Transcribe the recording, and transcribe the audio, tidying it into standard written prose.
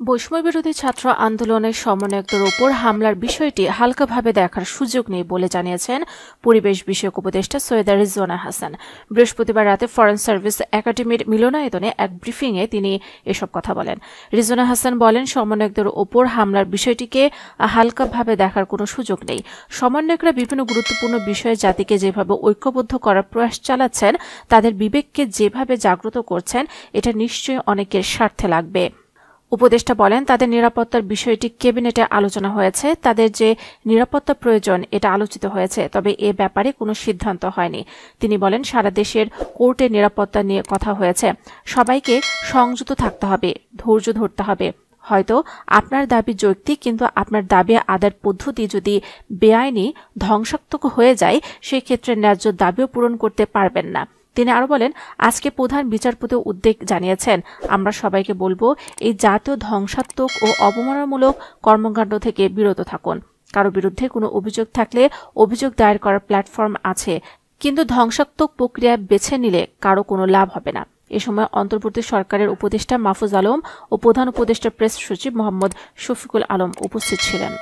বৈষম্যবিরোধী ছাত্র আন্দোলনের সমন্বয়কদের ওপর হামলার বিষয়টি হালকাভাবে দেখার সুযোগ নেই বলে জানিয়েছেন পরিবেশ বিষয়ক উপদেষ্টা সৈয়দা রিজওয়ানা হাসান। বৃহস্পতিবার রাতে ফরেন সার্ভিস একাডেমির মিলনায়তনে এক ব্রিফিংয়ে তিনি এসব কথা বলেন। রিজওয়ানা হাসান বলেন, সমন্বয়কদের ওপর হামলার বিষয়টিকে হালকাভাবে দেখার কোনো সুযোগ নেই। সমন্বয়করা বিভিন্ন গুরুত্বপূর্ণ বিষয়ে জাতিকে যেভাবে ঐক্যবদ্ধ করার প্রয়াস চালাচ্ছেন, তাদের বিবেককে যেভাবে জাগ্রত করছেন, এটা নিশ্চয়ই অনেকের স্বার্থে লাগবে। উপদেষ্টা বলেন, তাদের নিরাপত্তার বিষয়টি ক্যাবিনেটে আলোচনা হয়েছে। তাদের যে নিরাপত্তা প্রয়োজন এটা আলোচিত হয়েছে, তবে এ ব্যাপারে কোনো সিদ্ধান্ত হয়নি। তিনি বলেন, সারা দেশের কোর্টে নিরাপত্তা নিয়ে কথা হয়েছে। সবাইকে সংযত থাকতে হবে, ধৈর্য ধরতে হবে। হয়তো আপনার দাবি যৌক্তিক, কিন্তু আপনার দাবি আদায়ের পদ্ধতি যদি বেআইনি, ধ্বংসাত্মক হয়ে যায়, সেই ক্ষেত্রে ন্যায্য দাবিও পূরণ করতে পারবেন না। তিনি আরো বলেন, আজকে প্রধান বিচারপতি উদ্বেগ জানিয়েছেন। আমরা সবাইকে বলবো, এই জাতীয় ধ্বংসাত্মক ও অবমাননামূলক কর্মকাণ্ড থেকে বিরত থাকুন। কারো বিরুদ্ধে কোনো অভিযোগ থাকলে অভিযোগ দায়ের করার প্ল্যাটফর্ম আছে, কিন্তু ধ্বংসাত্মক প্রক্রিয়া বেছে নিলে কারো কোনো লাভ হবে না। এ সময় অন্তর্বর্তী সরকারের উপদেষ্টা মাহফুজ আলম ও প্রধান উপদেষ্টা প্রেস সচিব মোহাম্মদ শফিকুল আলম উপস্থিত ছিলেন।